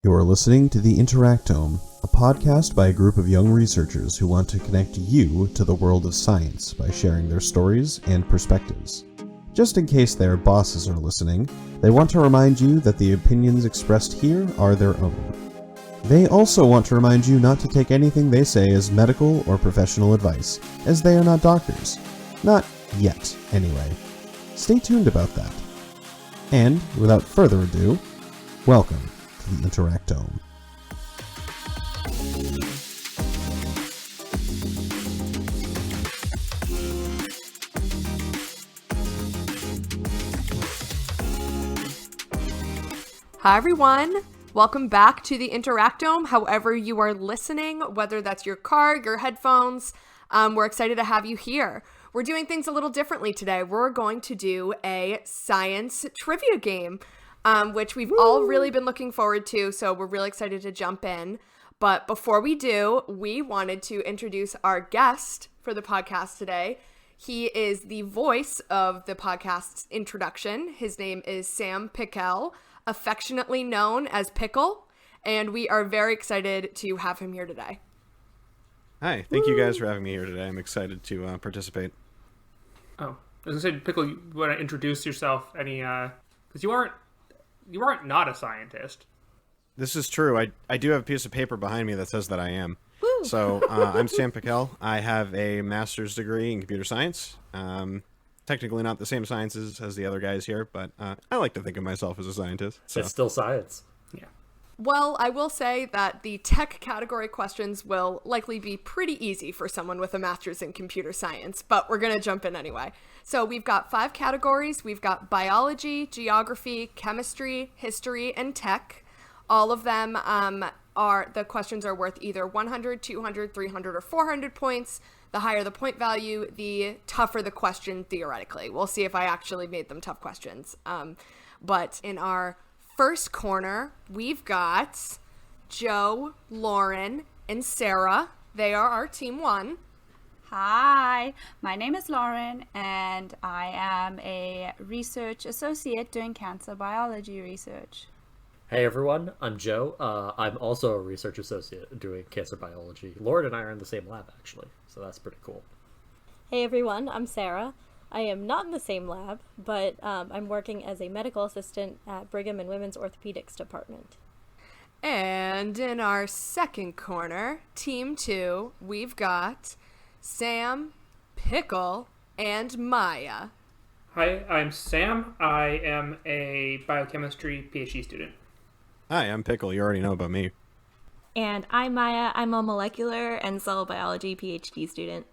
You're listening to the Interactome, a podcast by a group of young researchers who want to connect you to the world of science by sharing their stories and perspectives. Just in case their bosses are listening, they want to remind you that the opinions expressed here are their own. They also want to remind you not to take anything they say as medical or professional advice, as they are not doctors. Not yet, anyway. Stay tuned about that. And, without further ado, welcome to the Interactome. Hi everyone, welcome back to the Interactome, however you are listening, whether that's your car, your headphones, we're excited to have you here. We're doing things a little differently today. We're going to do a science trivia game, which we've all really been looking forward to, so we're really excited to jump in. But before we do, we wanted to introduce our guest for the podcast today. He is the voice of the podcast's introduction. His name is Sam Pickell, affectionately known as Pickle, and we are very excited to have him here today. Hi, thank you guys for having me here today. I'm excited to participate. Oh, I was gonna say, Pickle, you want to introduce yourself? Because you aren't not a scientist. This is true. I do have a piece of paper behind me that says that I am. Woo! So I'm Sam Pickell. I have a master's degree in computer science. Technically not the same sciences as the other guys here, but I like to think of myself as a scientist. So. It's still science. Yeah. Well, I will say that the tech category questions will likely be pretty easy for someone with a master's in computer science, but we're going to jump in anyway. So we've got 5 categories. We've got biology, geography, chemistry, history, and tech. All of them the questions are worth either 100, 200, 300, or 400 points. The higher the point value, the tougher the question theoretically. We'll see if I actually made them tough questions. But in our first corner, we've got Joe, Lauren, and Sarah. They are our team 1. Hi, my name is Lauren, and I am a research associate doing cancer biology research. Hey everyone, I'm Joe. I'm also a research associate doing cancer biology. Lauren and I are in the same lab, actually, so that's pretty cool. Hey everyone, I'm Sarah. I am not in the same lab, but I'm working as a medical assistant at Brigham and Women's Orthopedics Department. And in our second corner, team 2, we've got Sam, Pickle, and Maya. Hi, I'm Sam. I am a biochemistry PhD student. Hi, I'm Pickle. You already know about me. And I'm Maya. I'm a molecular and cell biology PhD student.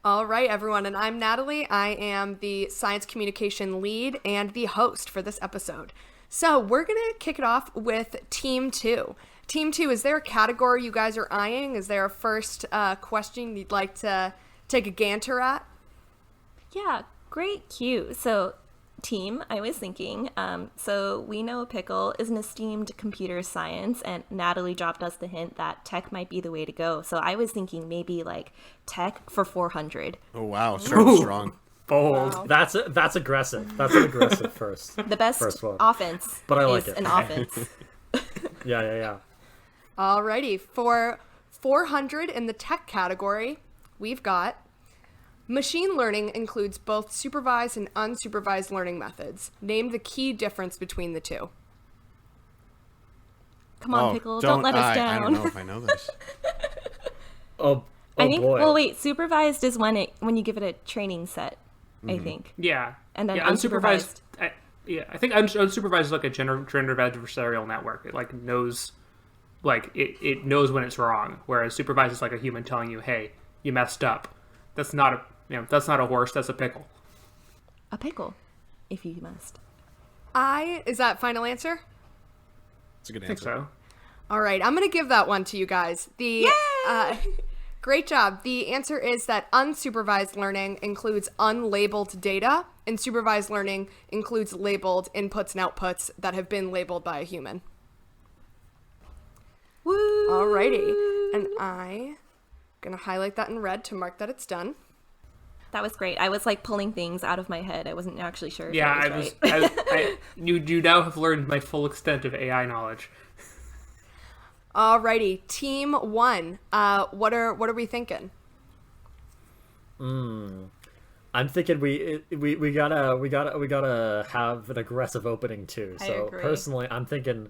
All right, everyone, and I'm Natalie. I am the science communication lead and the host for this episode. So we're going to kick it off with Team 2. Team 2, is there a category you guys are eyeing? Is there a first question you'd like to take a ganter at? Yeah, great cue. So, team, I was thinking, so we know Pickle is an esteemed computer science, and Natalie dropped us the hint that tech might be the way to go. So I was thinking maybe like tech for 400. Oh wow, starting strong. Bold. Wow. That's aggressive. That's an aggressive first. The best first one. offense But I like is it. an offense. Yeah. Alrighty, for 400 in the tech category, we've got machine learning includes both supervised and unsupervised learning methods. Name the key difference between the two. Come on, Pickle, don't let us down. I don't know if I know this. I think. Boy. Well, wait. Supervised is when you give it a training set. I think. Yeah. And then unsupervised. I think unsupervised is like a generative adversarial network. It like knows, it knows when it's wrong. Whereas supervised is like a human telling you, "Hey, you messed up." That's not a horse. That's a pickle. A pickle, if you must. Is that final answer? It's a good I think answer. so. All right, I'm going to give that one to you guys. Great job. The answer is that unsupervised learning includes unlabeled data, and supervised learning includes labeled inputs and outputs that have been labeled by a human. Woo! Alrighty, and I'm going to highlight that in red to mark that it's done. That was great. I was like pulling things out of my head. I wasn't actually sure. Yeah, if I was right. you now have learned my full extent of AI knowledge. Alrighty, team 1. What are we thinking? I'm thinking we gotta have an aggressive opening too. I So agree. personally, I'm thinking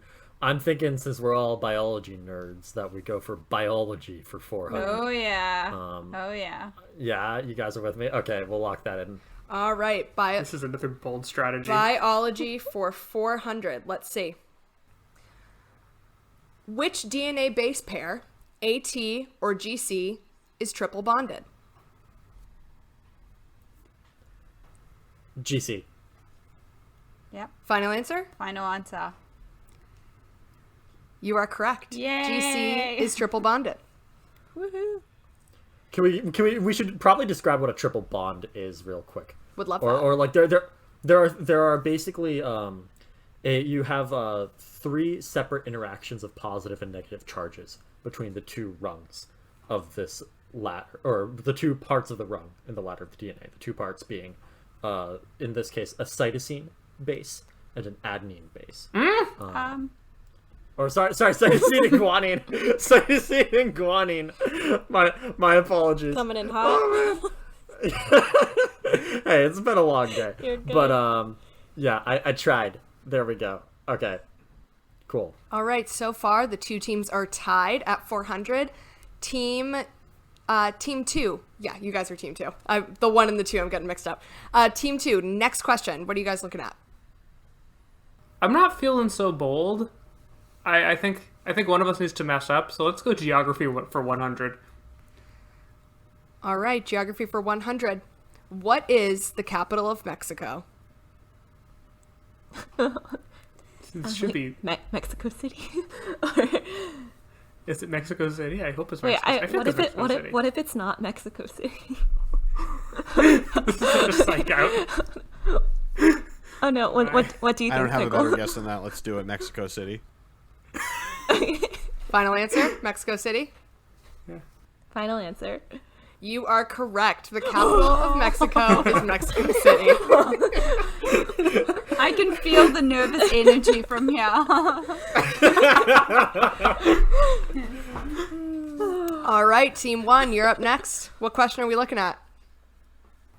since we're all biology nerds that we go for biology for 400. Oh yeah. Oh yeah. Yeah, you guys are with me. Okay, we'll lock that in. All right, This is another bold strategy. biology for 400. Let's see. Which DNA base pair, AT or GC, is triple bonded? GC. Yep. Final answer? Final answer. You are correct. Yay! GC is triple bonded. Woohoo. We should probably describe what a triple bond is real quick. Would love Or that. or like there are basically you have 3 separate interactions of positive and negative charges between the 2 rungs of this ladder, or the 2 parts of the rung in the ladder of the DNA. The 2 parts being in this case a cytosine base and an adenine base. Or sorry, cytosine and guanine. Cytosine and guanine. My apologies. Coming in hot. Hey, it's been a long day. You're good. But yeah, I tried. There we go. Okay. Cool. All right, so far the 2 teams are tied at 400. Team 2. Yeah, you guys are team 2. The 1 and the 2 I'm getting mixed up. Team 2, next question. What are you guys looking at? I'm not feeling so bold. I think one of us needs to mess up, so let's go geography for 100. All right, geography for 100. What is the capital of Mexico? It should be. Mexico City. Is it Mexico City? I hope it's Wait, Mexico City. I feel it's Mexico City. what if it's not Mexico City? Just like out. Oh no! What do you think? I don't have a Pickle? better guess than that. Let's do it, Mexico City. Final answer, Mexico City. Final answer. You are correct. The capital of Mexico is Mexico City. I can feel the nervous energy from here. All right, team 1, you're up next. What question are we looking at?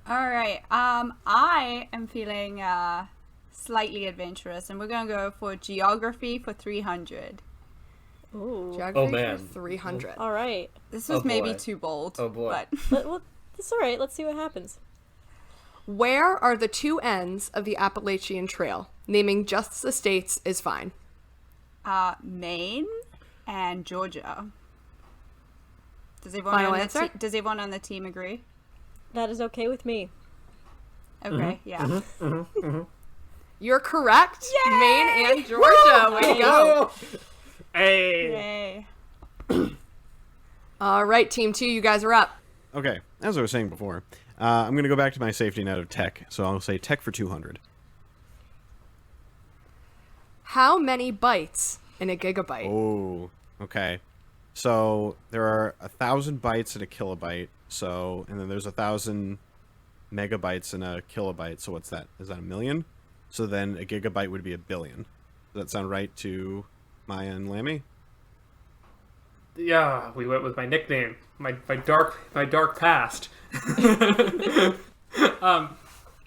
All right. I am feeling slightly adventurous, and we're gonna go for geography for 300. Ooh. Geography man. for 300. All right. This was Oh, maybe boy. too bold. Oh, boy. But Well, it's all right. Let's see what happens. Where are the 2 ends of the Appalachian Trail? Naming just the states is fine. Maine and Georgia. Does Final answer? Does everyone on the team agree? That is okay with me. Okay, yeah. You're correct. Yay! Maine and Georgia. Way to go. Hey. Yay. All right, team 2, you guys are up. Okay, as I was saying before, I'm going to go back to my safety net of tech, so I'll say tech for 200. How many bytes in a gigabyte? Oh, okay. So there are 1,000 bytes in a kilobyte, and then there's 1,000 megabytes in a kilobyte, so what's that? Is that a million? So then a gigabyte would be 1 billion. Does that sound right to Maya and Lammy? Yeah, we went with my nickname, my dark past.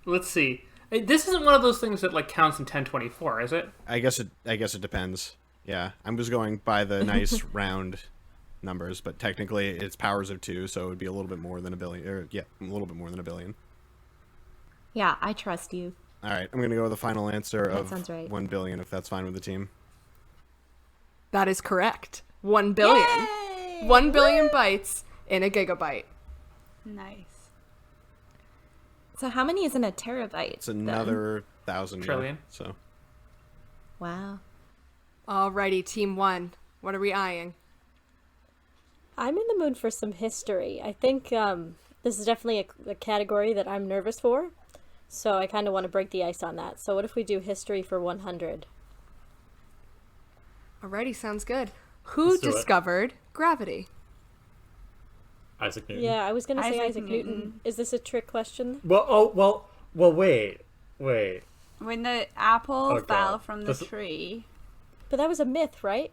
Let's see. This isn't one of those things that like counts in 1024, is it? I guess it depends. Yeah, I'm just going by the nice round numbers, but technically it's powers of 2, so it would be a little bit more than 1 billion. A little bit more than 1 billion. Yeah, I trust you. All right, I'm going to go with the final answer of sounds right. 1 billion, if that's fine with the team. That is correct. 1 billion. Yay! 1 billion bytes in a gigabyte. Nice. So how many is in a terabyte? It's another 1,000 Trillion. So Wow. Alrighty, team 1. What are we eyeing? I'm in the mood for some history. I think this is definitely a category that I'm nervous for. So I kind of want to break the ice on that. So what if we do history for 100? Alrighty, sounds good. Who Let's do it. discovered gravity? Isaac Newton. Yeah, I was going to say Isaac Isaac Newton. Newton. Is this a trick question? Well, wait. When the apple Oh, God. fell from the This- tree. But that was a myth, right?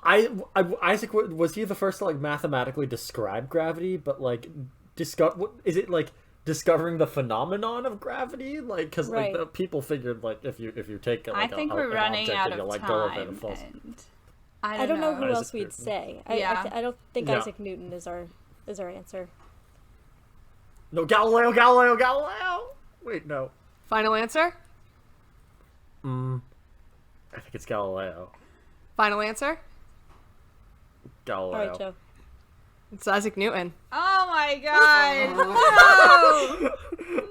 Isaac, was he the first to like mathematically describe gravity? But like, is it like discovering the phenomenon of gravity? Like, because Right. like the people figured like if you take like, I think we're an running object out and you of let go of it, time. it falls. And I don't know who Isaac else we'd Newton. say. Yeah. I don't think Yeah. Isaac Newton is our answer. No, Galileo. Wait, no. Final answer? I think it's Galileo. Final answer? Galileo. All right, Joe. It's Isaac Newton. Oh my god! No!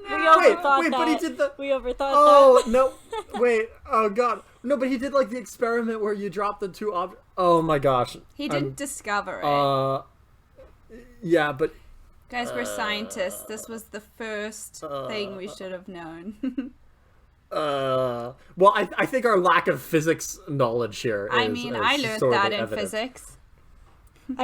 We overthought wait, that. but he did the. We overthought Oh that. no! Wait! Oh god! No, but he did like the experiment where you drop the two objects. Oh my gosh! He didn't discover it. Yeah, but Guys, we're scientists. This was the first thing we should have known. well, I think our lack of physics knowledge here. I is learned sort of that in evident. I physics.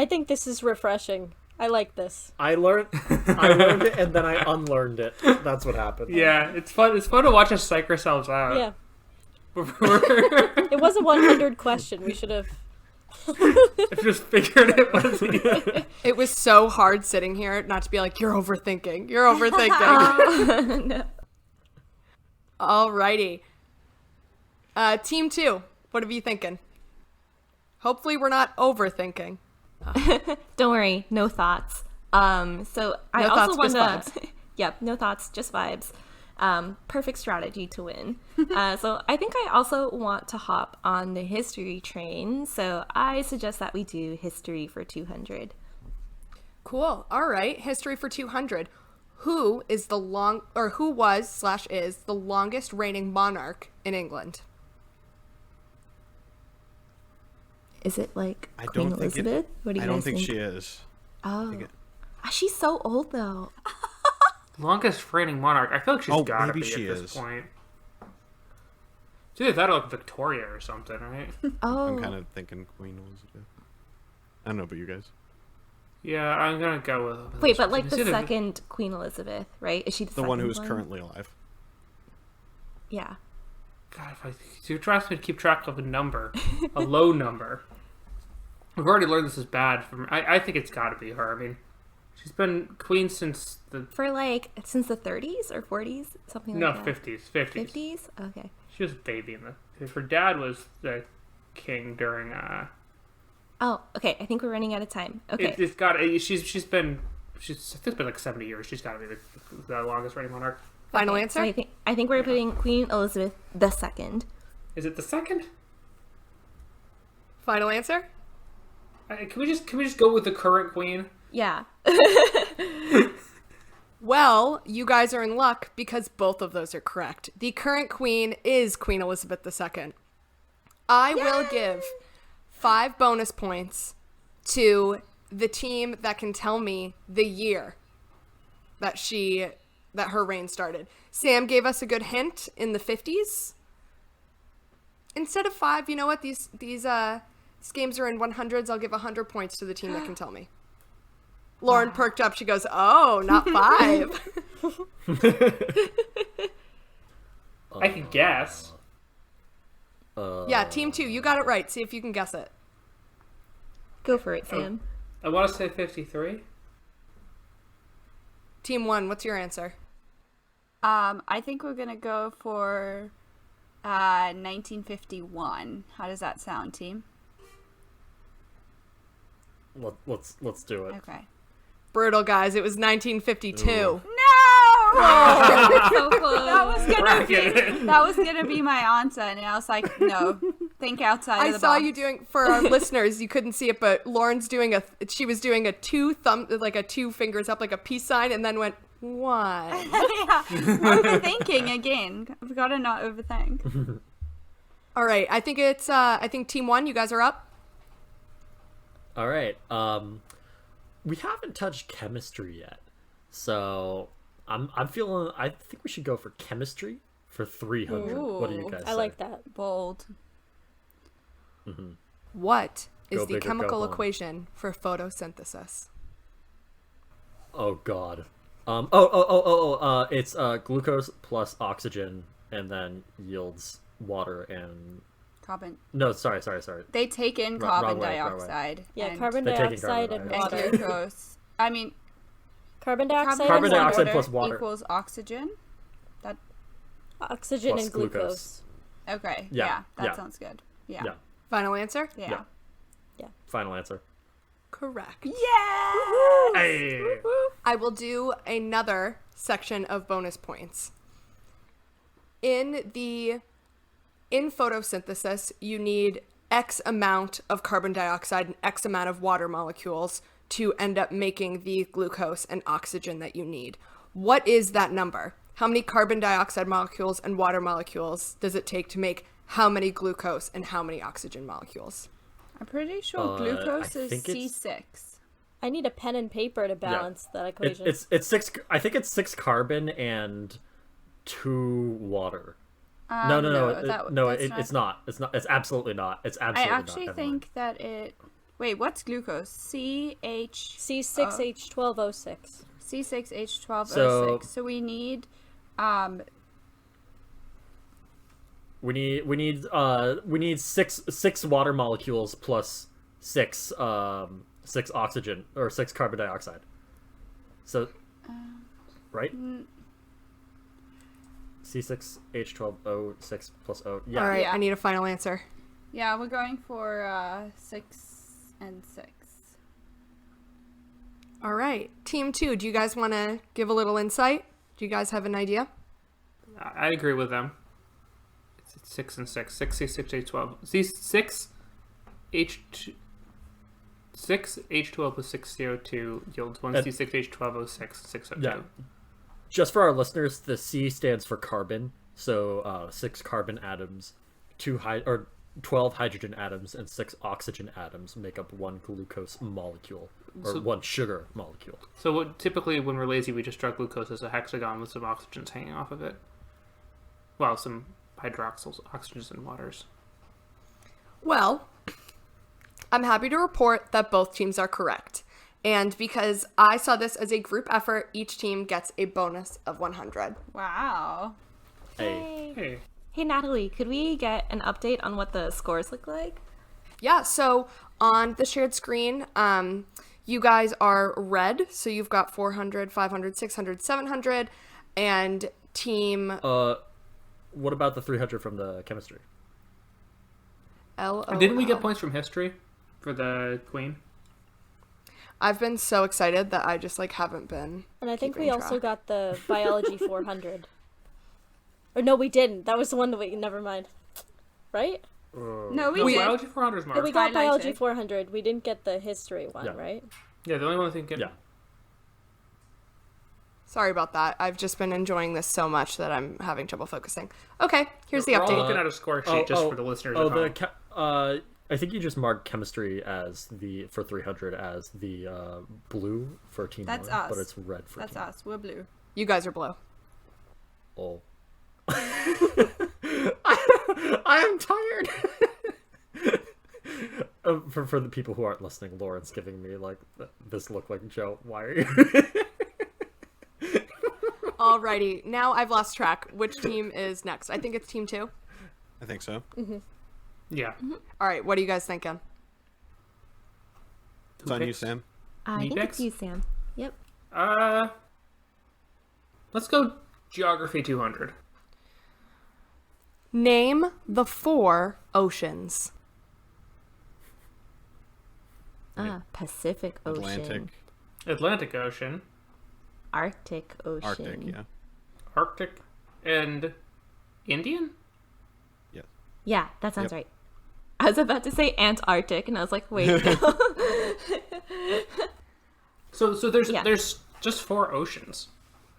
think this is refreshing. I like this. I learned it and then I unlearned it. That's what happened. Yeah, it's fun. It's fun to watch us psych ourselves out. Yeah. Before It was a 100 question. We should have. if just figured it was. It was so hard sitting here not to be like, you're overthinking. You're overthinking. No. Alrighty. Team 2, what are you thinking? Hopefully we're not overthinking. Don't worry, no thoughts. So I No also thoughts, want just to. Yep, no thoughts, just vibes. Perfect strategy to win. So I think I also want to hop on the history train. So I suggest that we do history for 200. Cool. All right. History for 200. Who was / is the longest reigning monarch in England? Is it like I Queen don't think Elizabeth? What do you I don't guys think she is. Oh, she's so old though. Longest reigning monarch. I feel like she's Oh, gotta maybe be she at this is. point. It's either that or like Victoria or something, right? Oh, I'm kind of thinking Queen Elizabeth. I don't know, but you guys. Yeah, I'm gonna go with. wait, but like It's the either- second Queen Elizabeth, right? Is she the The one second who is currently alive. Yeah. God, if I you trust me to keep track of a number, a low number. We've already learned this is bad. I think it's got to be her. I mean, she's been queen since the For like since the 30s or 40s, something like that. 50s. 50s. Okay. She was a baby in the. Her dad was the king during. Oh, okay. I think we're running out of time. Okay. It's got. She's been. I think it's been like 70 years. She's got to be the longest reigning monarch. Final Okay, answer? So I think we're putting Queen Elizabeth II. Is it the second? Final answer? Can we just go with the current queen? Yeah. Well, you guys are in luck because both of those are correct. The current queen is Queen Elizabeth II. I will give 5 bonus points to the team that can tell me the year that her reign started. Sam gave us a good hint in the 50s. Instead of 5, you know what? These games are in 100s. I'll give 100 points to the team that can tell me. Lauren perked up. She goes, "Oh, not 5." I can guess. Yeah, team 2, you got it right. See if you can guess it. Go for it, Sam. I want to say 53. Team 1, what's your answer? I think we're gonna go for 1951. How does that sound, team? Let's do it. Okay. Brutal, guys. It was 1952. No! So close. That was gonna be my answer, and I was like, no, think outside I of the saw box. you doing, for our listeners, you couldn't see it, but Lauren's doing she was doing a 2 fingers up, like a peace sign, and then went, 1. Yeah, overthinking again. I've got to not overthink. All right. I think team 1, you guys are up. All right. We haven't touched chemistry yet, so I'm feeling. I think we should go for chemistry for 300. What do you guys say? I like that. Bold. What is Go the big or go chemical home. equation for photosynthesis? Oh God. It's glucose plus oxygen, and then yields water and Carbon. No, sorry. They take in Wrong carbon way. dioxide. Yeah, and, carbon They're taking dioxide carbon and and water. glucose. I mean, Carbon dioxide, Carbon and dioxide water. plus water. equals oxygen. Oxygen plus and glucose. glucose. Okay. Yeah, that yeah. sounds good. Yeah. Yeah. Final answer? Yeah. Final answer. Correct. Yeah. Hey. I will do another section of bonus points. In photosynthesis, you need X amount of carbon dioxide and X amount of water molecules to end up making the glucose and oxygen that you need. What is that number? How many carbon dioxide molecules and water molecules does it take to make how many glucose and how many oxygen molecules? I'm pretty sure glucose I is think it's- C6. I need a pen and paper to balance that equation. It's 6. I think it's 6 carbon and 2 water. No, it's not. It's not. It's absolutely not. It's I absolutely not. actually Never think that it. Wait, what's glucose? C6H12O6. C6H12O6. So we need We need 6 water molecules plus 6 oxygen or 6 carbon dioxide. So, right? C6H12O6 plus O. Yeah. All right, Yeah. I need a final answer. Yeah, we're going for 6 and 6. All right. Team 2, do you guys want to give a little insight? Do you guys have an idea? I agree with them. It's 6 and 6. 6 C6H12. C6 H12 plus 6 CO2 yields 1 C6H12O6 6O2. Yeah. Just for our listeners, the C stands for carbon. So 6 carbon atoms, 12 hydrogen atoms, and 6 oxygen atoms make up 1 glucose molecule, or 1 sugar molecule. So typically when we're lazy, we just draw glucose as a hexagon with some oxygens hanging off of it. Well, some hydroxyls, oxygens, and waters. Well, I'm happy to report that both teams are correct. And because I saw this as a group effort, each team gets a bonus of 100. Wow. Hey. Hey, Natalie, could we get an update on what the scores look like? Yeah, so on the shared screen, you guys are red. So you've got 400, 500, 600, 700, and team What about the 300 from the chemistry? LOL. Didn't we get points from history for the queen? I've been so excited that I just haven't been. And I think we keeping also track. got the biology 400. Or no, we didn't. That was the one that we never mind. Right? No, we No, did. biology 400 is Yeah, marked. we got highlighted. biology 400. We didn't get the history one, Yeah. right? Yeah, the only one I think. Yeah. Sorry about that. I've just been enjoying this so much that I'm having trouble focusing. Okay, here's the We're all update. looking at a score sheet just for the listeners at home. I think you just marked chemistry as for 300 as the blue for team That's 1, us. but it's red for That's team us. We're blue. You guys are blue. Oh. I am tired. For the people who aren't listening, Lauren's giving me this look like, Joe, why are you? Alrighty, now I've lost track. Which team is next? I think it's team 2. I think so. Yeah. All right, what are you guys thinking? It's on you, Sam. I think Meatbags? it's you, Sam. Yep. Let's go geography 200. Name the 4 oceans. Pacific Ocean. Atlantic Ocean, Arctic Ocean. Arctic, yeah. Arctic, and Indian? Yes. Yeah, that sounds Yep. right. I was about to say Antarctic, and I was like, wait, no. So there's Yeah. there's just 4 oceans.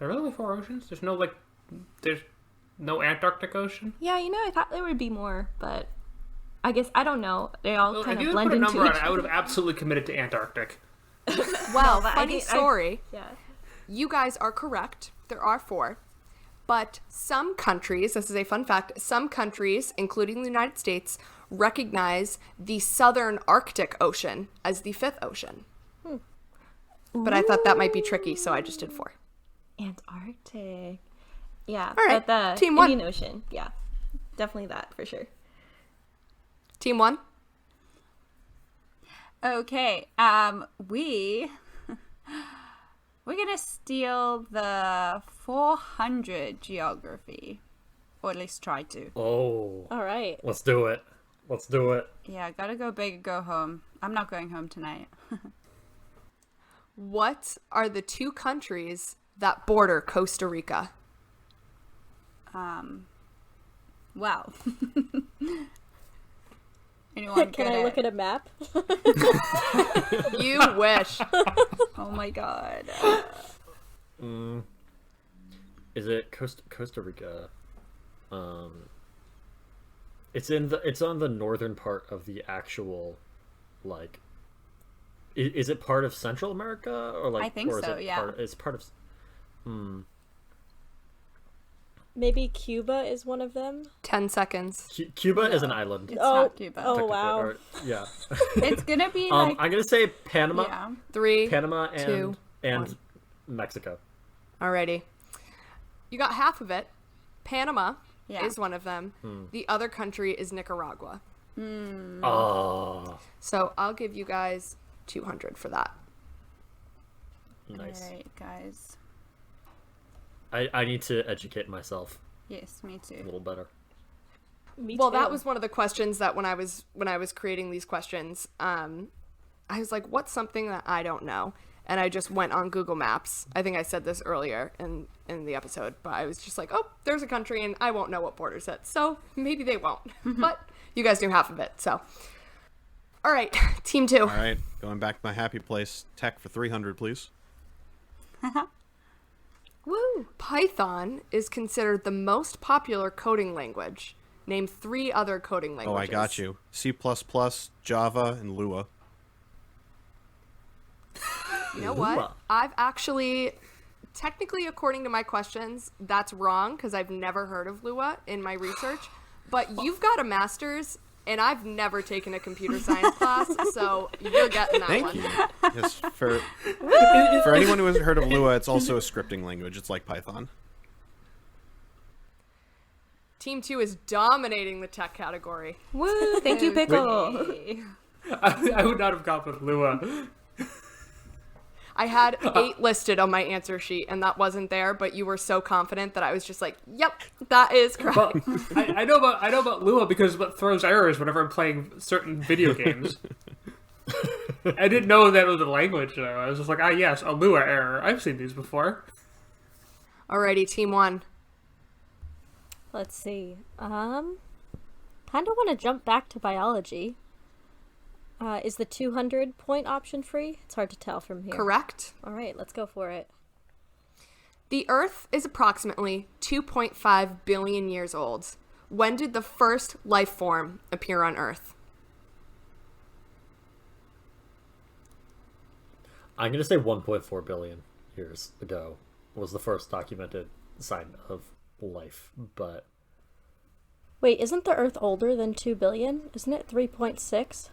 Are there really 4 oceans? There's no Antarctic Ocean? Yeah, I thought there would be more, but I guess, I don't know. They all Well, kind if of you blend put a into number on each it, I would other. have absolutely committed to Antarctic. Well, but funny story. Yeah. You guys are correct. There are 4. But some countries, this is a fun fact, some countries, including the United States, recognize the southern Arctic Ocean as the 5th ocean. But I thought that might be tricky, so I just did 4. Antarctic. Yeah, All right, but the team 1. Indian Ocean. Yeah, definitely that for sure. Team 1? Okay. We're gonna steal the 400 geography, or at least try to. Oh. All right. Let's do it. Let's do it. Yeah, gotta go big or go home. I'm not going home tonight. What are the 2 countries that border Costa Rica? Wow. Anyone Can I look at a map? You wish. Oh my god. Is it Costa Rica? It's on the northern part of the actual, like. Is it part of Central America or like? I think or is so. it Yeah. It's part of. Maybe Cuba is one of them. 10 seconds. Cuba is an island. It's not Cuba. Oh, technically, wow. or- yeah. It's gonna be like. I'm gonna say Panama. Yeah. 3, Panama 2, and 1. Mexico. Alrighty. You got half of it. Panama Yeah. is one of them. The other country is Nicaragua. Oh, So I'll give you guys 200 for that. nice. Alright, guys. I need to educate myself Yes, me a too. little better. Me Well, too. that was one of the questions that when I was creating these questions, I was like, what's something that I don't know? And I just went on Google Maps. I think I said this earlier in the episode, but I was just like, oh, there's a country and I won't know what borders it. So maybe they won't. But you guys knew half of it, so. All right, team 2. All right, going back to my happy place. Tech for 300, please. Woo! Python is considered the most popular coding language. Name 3 other coding languages. Oh, I got you. C++, Java, and Lua. You know what? I've actually, technically, according to my questions, that's wrong because I've never heard of Lua in my research. But you've got a master's, and I've never taken a computer science class, so you're getting that Thank one. you. Yes, for anyone who hasn't heard of Lua, it's also a scripting language. It's like Python. Team 2 is dominating the tech category. Woo! Thank you, Pickle. I would not have gone with Lua. I had 8 listed on my answer sheet, and that wasn't there, but you were so confident that I was just like, yep, that is correct. But I know about Lua because what throws errors whenever I'm playing certain video games. I didn't know that was a language though. I was just like, yes, a Lua error. I've seen these before. Alrighty, team 1. Let's see. Kind of want to jump back to biology. Is the 200 point option free? It's hard to tell from here. Correct. All right, let's go for it. The Earth is approximately 2.5 billion years old. When did the first life form appear on Earth? I'm gonna say 1.4 billion years ago was the first documented sign of life, but Wait, isn't the Earth older than 2 billion? Isn't it 3.6?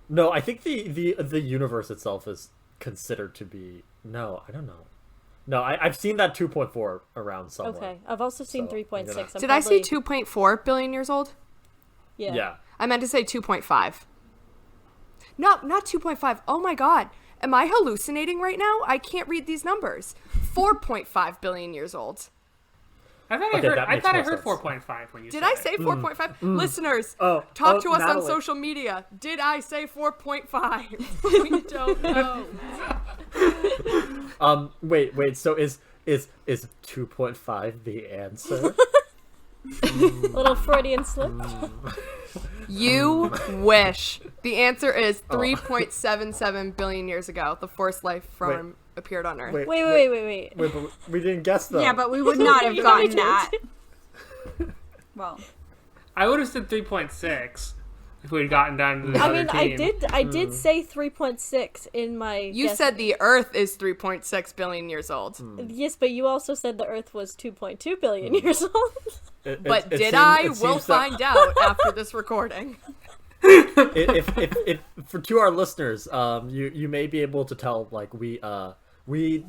no, I think the universe itself is considered to be I don't know. No, I've seen that 2.4 around somewhere. Okay, I've also seen So, 3.6. Did I say 2.4 billion years old? Yeah. Yeah. I meant to say 2.5. No, not 2.5. Oh my god. Am I hallucinating right now? I can't read these numbers. 4.5 billion years old. I thought Okay, that I makes thought I more heard sense. 4.5 when you Did said I it. say 4.5? Listeners, Oh, talk to us on Natalie. social media. Did I say 4.5? We don't know. Wait. So is 2.5 the answer? Little Freudian slip. You wish. The answer is 3.77 billion years ago. The first life form appeared on Earth. Wait, Wait. but we didn't guess though. Yeah, but we would not have gotten that. Well, I would have said 3.6 if we had gotten down to the I other mean, team. I did say 3.6 in my You guess. said the Earth is 3.6 billion years old. Yes, but you also said the Earth was 2.2 billion years old. But It did seems- I? it We'll seems that- find out after this recording. if for to our listeners, you may be able to tell like we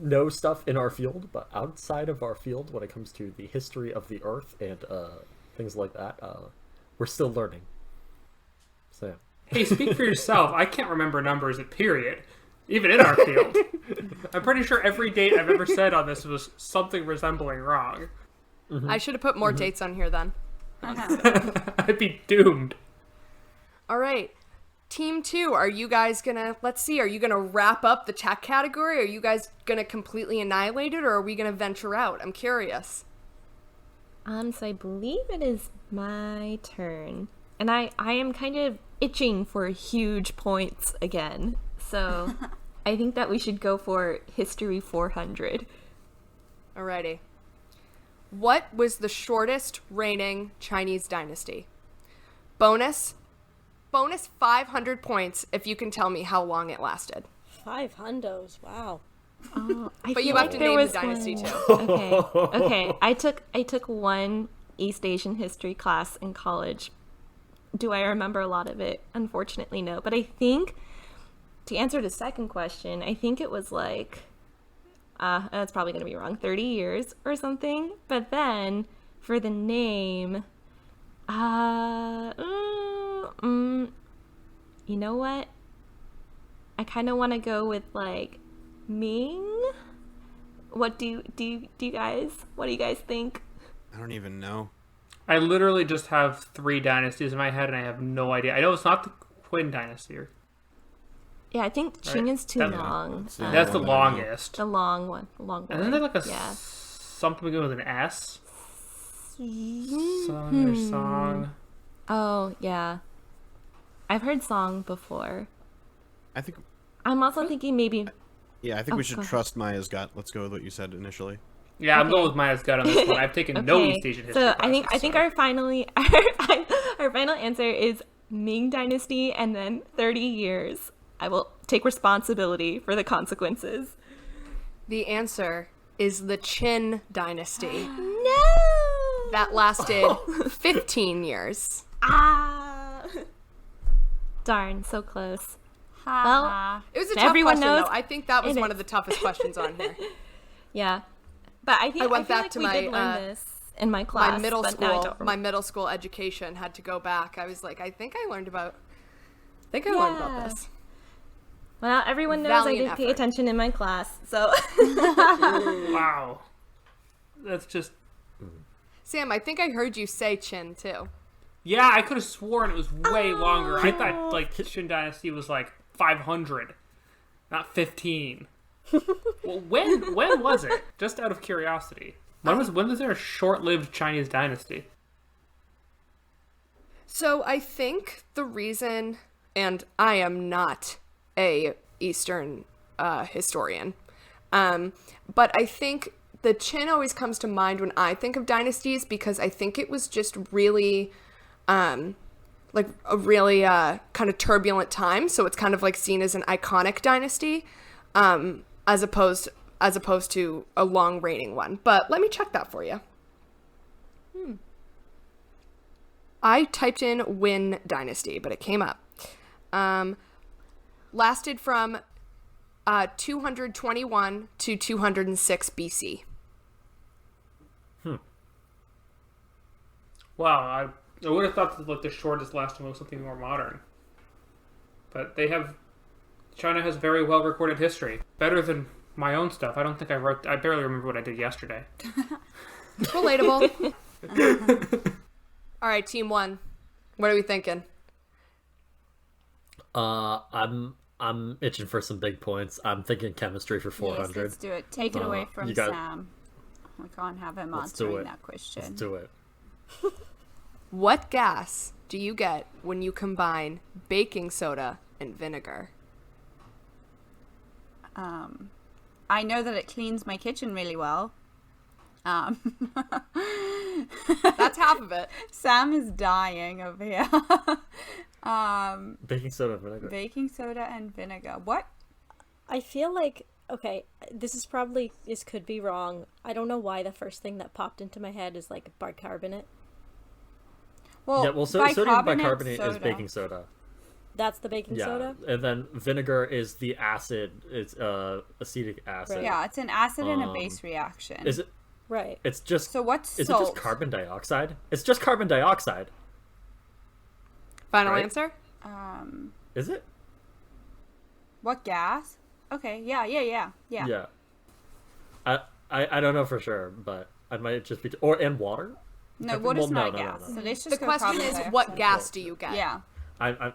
know stuff in our field, but outside of our field, when it comes to the history of the Earth and things like that. We're still learning. So yeah. Hey, speak for yourself. I can't remember numbers at period, even in our field. I'm pretty sure every date I've ever said on this was something resembling wrong. I should have put more dates on here then. I'd be doomed. All right. Team 2, are you guys gonna, are you gonna wrap up the tech category? Are you guys gonna completely annihilate it, or are we gonna venture out? I'm curious. So I believe it is my turn. And I am kind of itching for huge points again. So I think that we should go for History 400. Alrighty. What was the shortest reigning Chinese dynasty? Bonus 500 points if you can tell me how long it lasted. 500s, wow. But you have to name the dynasty too. Okay. I took one East Asian history class in college. Do I remember a lot of it? Unfortunately, no. But I think, to answer the second question, I think it was like, that's probably going to be wrong, 30 years or something. But then, for the name, you know what? I kind of want to go with, like, Ming? What do you guys think? I don't even know. I literally just have 3 dynasties in my head, and I have no idea. I know it's not the Qin dynasty. Yeah, I think Qing is too long. That's the longest. The long one. And then there's like something beginning with an S. Song or song. Oh, yeah. I've heard song before. I think. I'm also thinking maybe. Yeah, I think we should trust Maya's gut. Let's go with what you said initially. Yeah, I'm going with Maya's gut on this one. I've taken no East Asian history classes, I think our final answer is Ming Dynasty, and then 30 years. I will take responsibility for the consequences. The answer is the Qin dynasty. No! That lasted 15 years. Darn, so close. Well, It was a tough everyone question, knows though. I think that was it one is. of the toughest questions on here. Yeah. But I think I went feel back like to we my, did learn this in my class. My middle but now I don't school, remember. my middle school education had to go back. I was like, I think I learned about this. Well, everyone knows Valiant I didn't pay effort. attention in my class, so. Wow. That's just... Sam, I think I heard you say Qin too. Yeah, I could have sworn it was way longer. I thought, like, Qin Dynasty was, like, 500, not 15. Well, when was it? Just out of curiosity. When was there a short-lived Chinese dynasty? So I think the reason, and I am not a Eastern historian, but I think the Qin always comes to mind when I think of dynasties because I think it was just really, like a really kind of turbulent time. So it's kind of like seen as an iconic dynasty, as opposed to a long reigning one. But let me check that for you. I typed in Win Dynasty, but it came up. Lasted from 221 to 206 BC. Wow, I would have thought that, like, the shortest last one was something more modern. But China has very well recorded history. Better than my own stuff. I barely remember what I did yesterday. Relatable. All right, team 1. What are we thinking? I'm itching for some big points. I'm thinking chemistry for 400. yes, let's do it. Take it away from you got- Sam. We can't have him Let's do answering it. that question. Let's do it. What gas do you get when you combine baking soda and vinegar? I know that it cleans my kitchen really well. That's half of it. Sam is dying over here. Baking soda and vinegar. Baking soda and vinegar. What? I feel like, okay, this could be wrong. I don't know why the first thing that popped into my head is like bicarbonate. Well, sodium bicarbonate soda. is baking soda. That's the baking soda? And then vinegar is the acid. It's acetic acid. Right. Yeah, it's an acid and a base reaction. Is it? Right. It's just. So what's Is it salt? just carbon dioxide? It's just carbon dioxide. Final Right. answer? Is it? What gas? Okay, yeah. Yeah. I don't know for sure, but I might just be and water. No, water's Well, no, not a no, gas. no, no. So let's The just go question carbon is, dioxide. what gas do you get? Yeah, I'm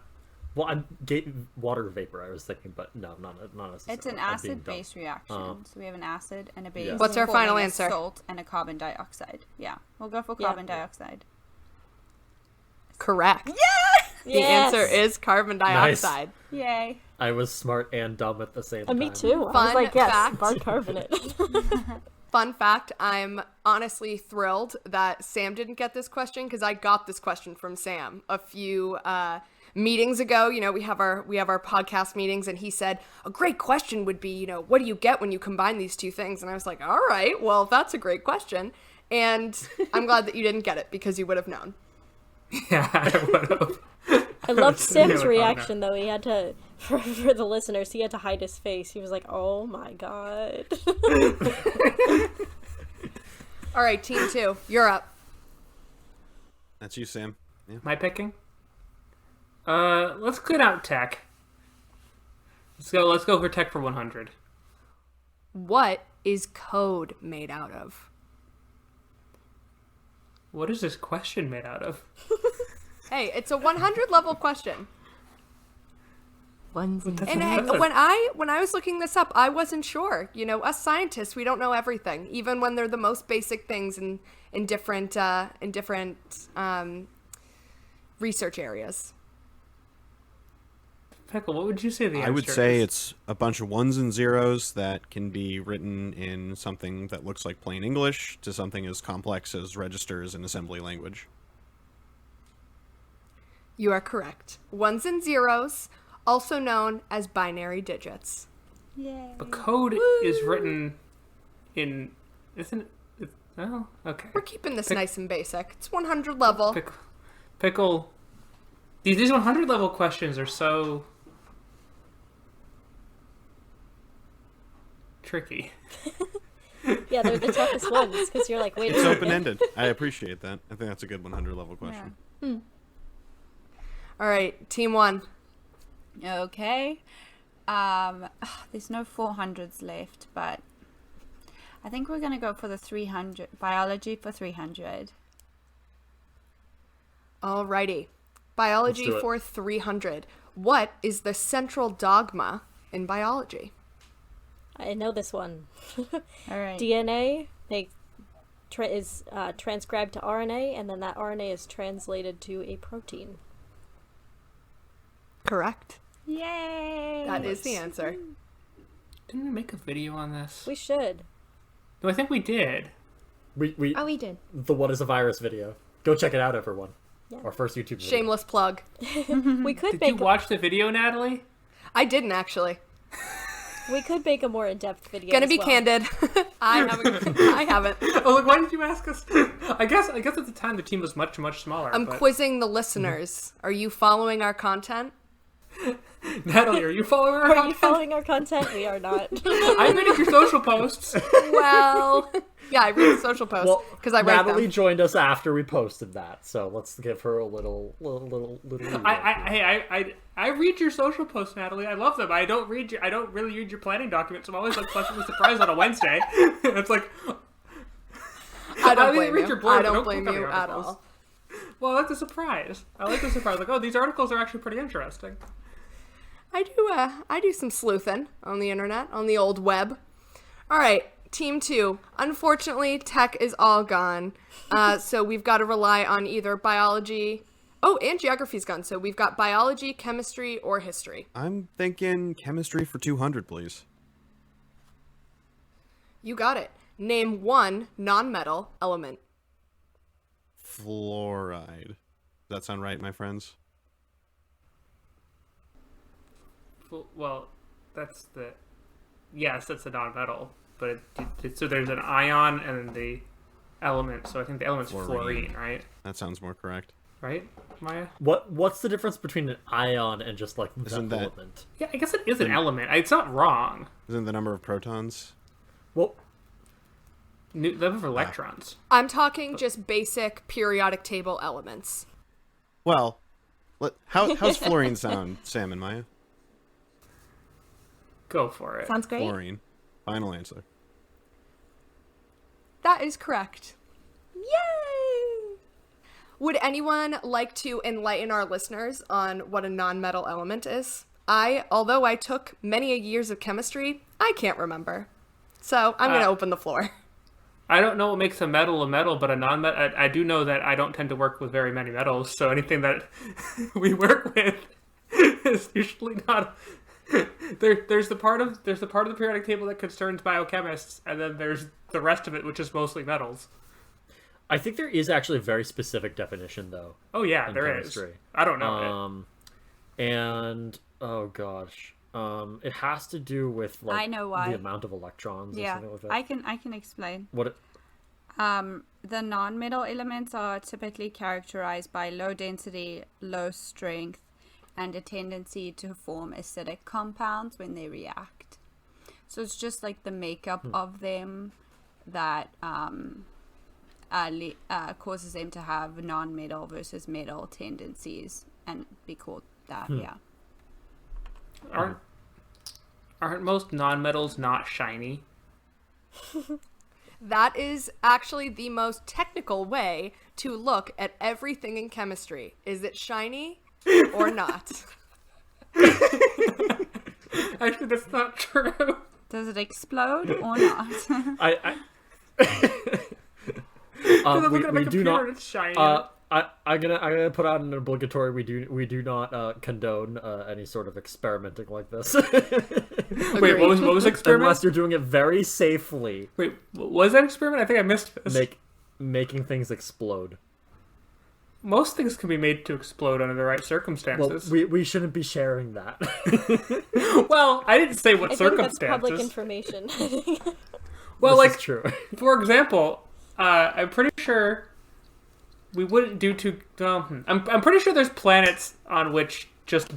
water vapor. I was thinking, but no, not necessarily. it's an I'm being acid-base reaction. So we have an acid and a base. Yeah. What's our forming final a answer? Salt and a carbon dioxide. Yeah, we'll go for Yeah. carbon dioxide. Correct. The Yes! answer is carbon dioxide. Yay! I was smart and dumb at the same time. Me too. I Fun was like, yes, fact. bicarbonate. Fun fact, I'm honestly thrilled that Sam didn't get this question because I got this question from Sam a few meetings ago. You know, we have our podcast meetings, and he said a great question would be, you know, what do you get when you combine these two things? And I was like, all right, well, that's a great question. And I'm glad that you didn't get it because you would have known. Yeah, I would have. I loved Sam's Yeah, reaction, though. He had to, for the listeners, he had to hide his face. He was like, oh my god. All right, team 2, you're up. That's you, Sam. Yeah. My picking. Let's clean out tech. Let's go for tech for 100. What is code made out of? What is this question made out of? Hey, it's a 100 level question. Ones and And hey, when I was looking this up, I wasn't sure. You know, us scientists, we don't know everything, even when they're the most basic things in different research areas. Pickle, what would you say the answer I would say is? it's a bunch of ones and zeros that can be written in something that looks like plain English to something as complex as registers in assembly language. You are correct. Ones and zeros, also known as binary digits. Yay! But code is written in... Isn't it? Oh, okay. We're keeping this nice and basic. It's 100 level. Pickle. These 100 level questions are so... tricky. Yeah, they're the toughest ones, because you're like, wait a It's minute. open-ended. I appreciate that. I think that's a good 100 level question. All right, team 1. Okay. There's no 400s left, but I think we're gonna go for the 300 biology for 300. Alrighty. Biology Let's do it. for 300. What is the central dogma in biology? I know this one. All right. DNA is transcribed to RNA, and then that RNA is translated to a protein. Correct. Yay! That is the answer. Didn't we make a video on this? We should. No, I think we did. We Oh, we did. the What is a Virus video. Go check it out, everyone. Yeah. Our first YouTube video. Shameless plug. We could Did you make watch the video, Natalie? I didn't actually. we could make a more in-depth video. Gonna as be well. candid. I haven't. Oh, like, why did you ask us? I guess at the time the team was much smaller. I'm but... quizzing the listeners. Are you following our content? Natalie, are you following our Are you content? following our content? We are not. I read your social posts. Well, yeah, I read the social posts Well, because I write Natalie them. joined us after we posted that, so let's give her a little. I read your social posts, Natalie. I love them. I don't really read your planning documents. I'm always like pleasantly surprised on a Wednesday. It's like I don't really blame read you. your blog, I but don't click blame on you the at articles. all. Well, I like the surprise. Like, oh, these articles are actually pretty interesting. I do some sleuthing on the internet, on the old web. All right, team 2. Unfortunately, tech is all gone. So we've got to rely on either biology. Oh, and geography's gone. So we've got biology, chemistry, or history. I'm thinking chemistry for 200, please. You got it. Name one non-metal element. Fluoride. Does that sound right, my friends? Well, that's the non-metal, but so there's an ion and then the element. So I think the element's fluorine, right? That sounds more correct. Right, Maya? What's the difference between an ion and just like Isn't the that- element? Yeah, I guess it is an element. It's not wrong. Isn't the number of protons? Well, New level for electrons. I'm talking just basic periodic table elements. Well, how's fluorine sound, Sam and Maya? Go for it. Sounds great. Fluorine. Final answer. That is correct. Yay! Would anyone like to enlighten our listeners on what a non-metal element is? Although I took many years of chemistry, I can't remember. So I'm going to open the floor. I don't know what makes a metal, but a non-metal. I do know that I don't tend to work with very many metals, so anything that we work with is usually not. There's the part of the periodic table that concerns biochemists, and then there's the rest of it, which is mostly metals. I think there is actually a very specific definition, though. Oh yeah, in there chemistry. is. I don't know it. And oh gosh, it has to do with like I know why. the amount of electrons or Yeah, something like that. I can explain. What? The non-metal elements are typically characterized by low density, low strength, and a tendency to form acidic compounds when they react. So it's just like the makeup of them that causes them to have non-metal versus metal tendencies and be called that. Yeah. Aren't most non-metals not shiny? That is actually the most technical way to look at everything in chemistry. Is it shiny or not? Actually, that's not true. Does it explode or not? We do not. It's shiny. I'm gonna put out an obligatory. We do not condone any sort of experimenting like this. Wait, what was experiment? Unless you're doing it very safely. Wait, was that experiment? I think I missed this. Making things explode. Most things can be made to explode under the right circumstances. Well, we shouldn't be sharing that. Well, I didn't say what I think circumstances. that's public information. Well, This like, is true. for example, I'm pretty sure we wouldn't do too. I'm pretty sure there's planets on which just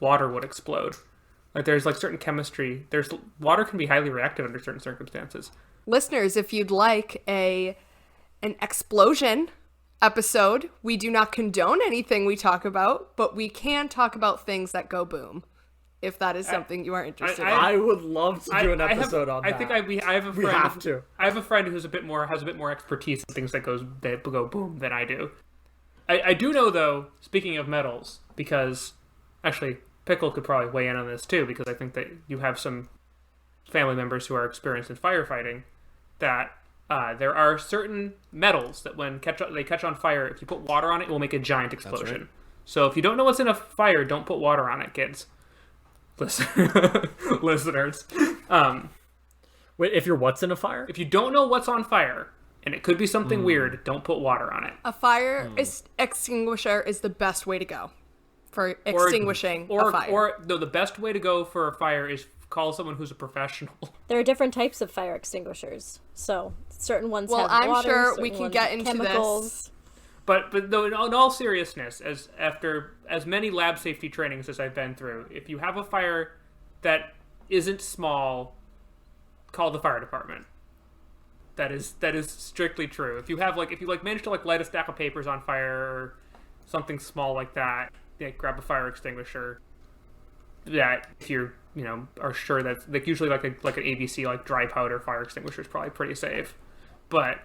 water would explode. Like there's like certain chemistry. Water can be highly reactive under certain circumstances. Listeners, if you'd like an explosion episode, we do not condone anything we talk about, but we can talk about things that go boom. If that is something you are interested in. I would love to do an episode on that. I think I have a friend. We have to. I have a friend who's has a bit more expertise in things that go boom than I do. I do know though. Speaking of metals, because actually Pickle could probably weigh in on this too, because I think that you have some family members who are experienced in firefighting. That there are certain metals that when they catch on fire, if you put water on it, it will make a giant explosion. That's right. So if you don't know what's in a fire, don't put water on it, kids. Listeners. Wait, if you're what's in a fire? If you don't know what's on fire, and it could be something weird, don't put water on it. A fire extinguisher is the best way to go for extinguishing a fire. Or no, the best way to go for a fire is call someone who's a professional. There are different types of fire extinguishers. So certain ones have I'm water, sure certain we can ones get have into chemicals. this. But though, in all seriousness, after as many lab safety trainings as I've been through, if you have a fire that isn't small, call the fire department. That is strictly true. If you manage to light a stack of papers on fire or something small like that, grab a fire extinguisher. That if you're are sure that usually like an ABC dry powder fire extinguisher is probably pretty safe. But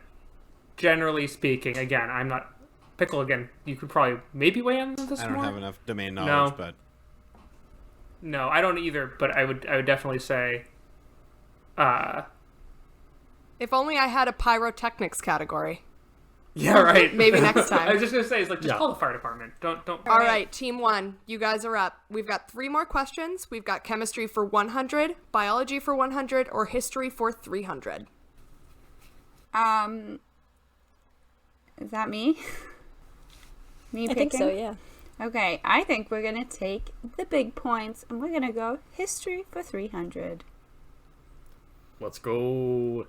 generally speaking, again, I'm not. Pickle, again, you could probably maybe weigh in on this I don't more? have enough domain knowledge, but... No, I don't either, but I would definitely say... If only I had a pyrotechnics category. Yeah, right. Maybe next time. I was just going to say, call the fire department. Don't... All right, team one, you guys are up. We've got 3 more questions. We've got chemistry for 100, biology for 100, or history for 300. Is that me? Me I picking? think so, yeah. Okay, I think we're going to take the big points and we're going to go history for 300. Let's go.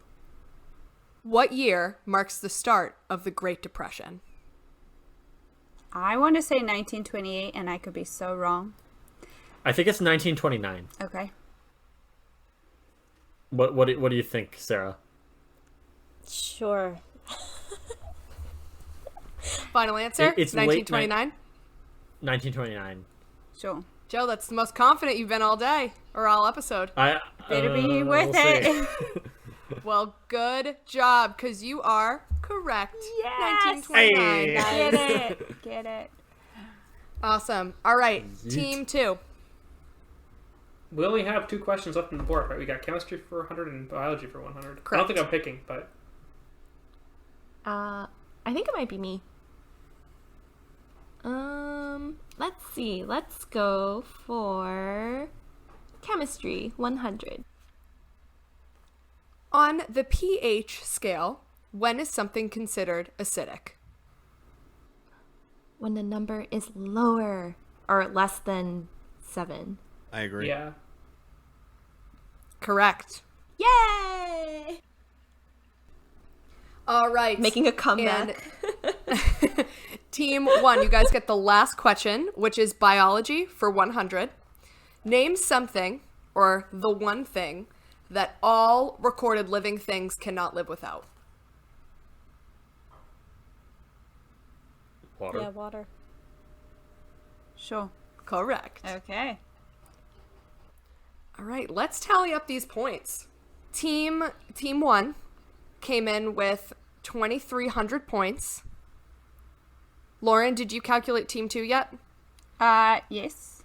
What year marks the start of the Great Depression? I want to say 1928 and I could be so wrong. I think it's 1929. Okay. What do you think, Sarah? Sure. Final answer? It's late 1929? 1929. Sure. Joe, that's the most confident you've been all day, or all episode. Better be worth we'll it. see. Well, good job, because you are correct. Yes! 1929. Get it. Awesome. All right, team 2. We only have 2 questions left on the board, right? We got chemistry for 100 and biology for 100. I don't Correct. think I'm picking, but I think it might be me. Let's see. Let's go for chemistry 100. On the pH scale, when is something considered acidic? When the number is lower or less than 7. I agree. yeah. Correct. Yay! All right. Making a comeback. And team 1, you guys get the last question, which is biology for 100. Name something, or the one thing, that all recorded living things cannot live without. Water. Yeah, water. Sure. Correct. Okay. All right, let's tally up these points. Team 1 came in with 2,300 points. Lauren, did you calculate team 2 yet? Yes.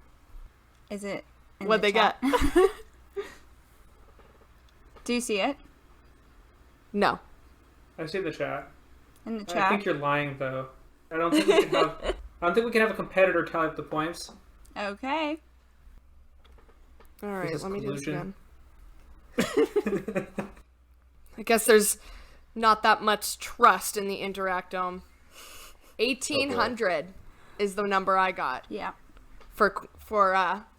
Is it in What'd the they chat? get? Do you see it No. I see the chat. in the I chat? think you're lying, though. I don't think we can have. I don't think we can have a competitor tally up the points. Okay. All right, is let me do this collusion. again. I guess there's not that much trust in the Interactome. 1,800 is the number I got Yeah. for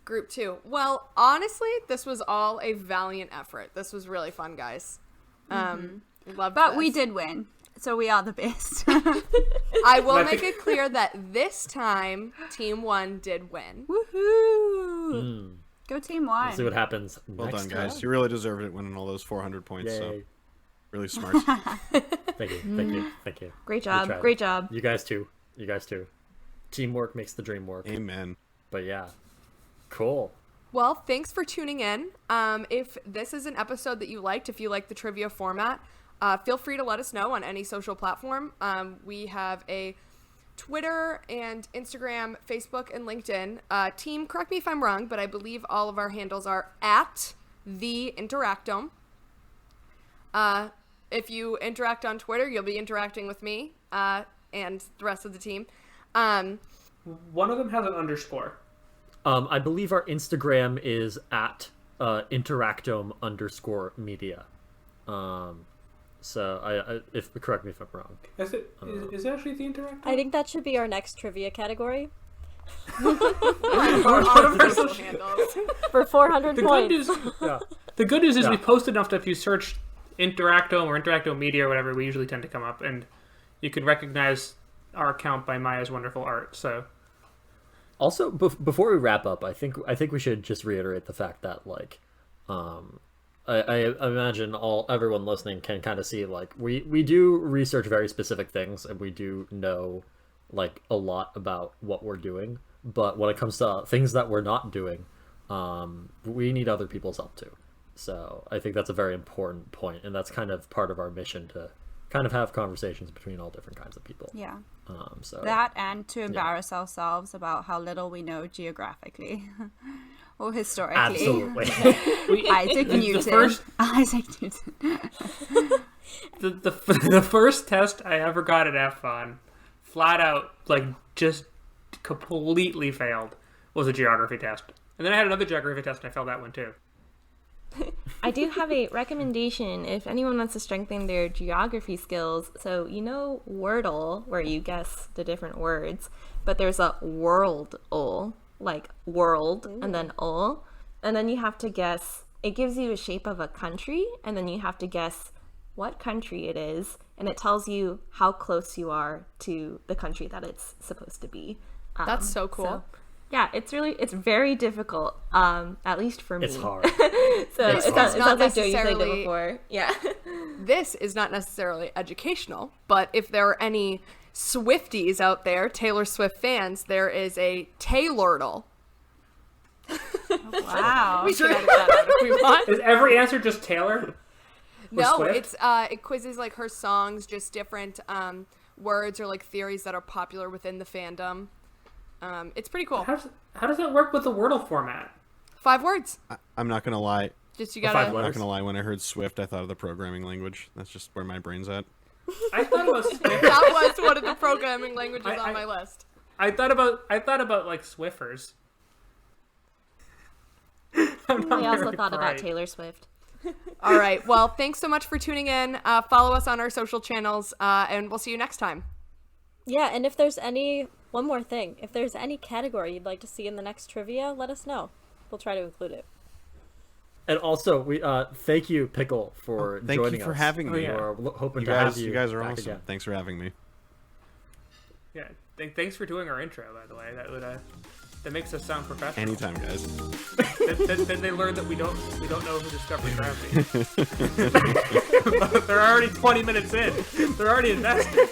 group 2. Well, honestly, this was all a valiant effort. This was really fun, guys. Loved But this. we did win, so we are the best. I will make it clear that this time, Team 1 did win. Woohoo! Go Team 1. We'll see what happens Well next done, guys. time. You really deserved it winning all those 400 points. So Yay. really smart. Thank you. Great We job. tried. Great job. You guys too. Teamwork makes the dream work. Amen. But yeah. Cool. Well, thanks for tuning in. If this is an episode that you liked, if you like the trivia format, feel free to let us know on any social platform. We have a Twitter and Instagram, Facebook, and LinkedIn. Team, correct me if I'm wrong, but I believe all of our handles are at the Interactome. If you interact on Twitter, you'll be interacting with me and the rest of the team. One of them has an underscore. I believe our Instagram is at Interactome_media. So correct me if I'm wrong. Is it actually the Interactome? I think that should be our next trivia category Our personal handles. for 400 The good points. news, the good news is we posted enough that if you search Interactome or Interactome Media or whatever, we usually tend to come up, and you can recognize our account by Maya's wonderful art. So, Also, before we wrap up, I think we should just reiterate the fact that I imagine everyone listening can kind of see we do research very specific things, and we do know a lot about what we're doing. But when it comes to things that we're not doing, we need other people's help too. So I think that's a very important point, and that's kind of part of our mission to kind of have conversations between all different kinds of people. Yeah. So That and to embarrass ourselves about how little we know geographically or historically. absolutely. Isaac Newton. Isaac Newton. the first test I ever got an F on, flat out, just completely failed, was a geography test. And then I had another geography test, and I failed that one too. I do have a recommendation if anyone wants to strengthen their geography skills. So, Wordle, where you guess the different words, but there's a world-ol, like world, and then ol, and then you have to guess, it gives you a shape of a country, and then you have to guess what country it is, and it tells you how close you are to the country that it's supposed to be. That's so cool. Yeah, it's very difficult. At least for me. It's hard. So This it is sounds not like Joe, you said it necessarily- before. Yeah. This is not necessarily educational, but if there are any Swifties out there, Taylor Swift fans, there is a Taylordle. Wow. We can edit that out if we want. Is every answer just Taylor? No, Swift? it's it quizzes like her songs, just different words or like theories that are popular within the fandom. It's pretty cool. How does that work with the Wordle format? 5 words. I'm not gonna lie. Just you The 5 gotta. I'm letters. not gonna lie. When I heard Swift, I thought of the programming language. That's just where my brain's at. I thought it was Swift. That was one of the programming languages on I- my list. I thought about like Swiffers. I'm not I also very thought about bright. Taylor Swift. All right. Well, thanks so much for tuning in. Follow us on our social channels, and we'll see you next time. Yeah, and if there's one more thing, if there's any category you'd like to see in the next trivia, let us know. We'll try to include it. And also, we thank you, Pickle, for Thank joining you for us. having me. yeah. We're hoping You to have guys, you. you guys are back awesome. again. Thanks for having me. Yeah. Thanks for doing our intro, by the way. That makes us sound professional. Anytime, guys. Then they learn that we don't know who discovered gravity. But they're already 20 minutes in. They're already invested.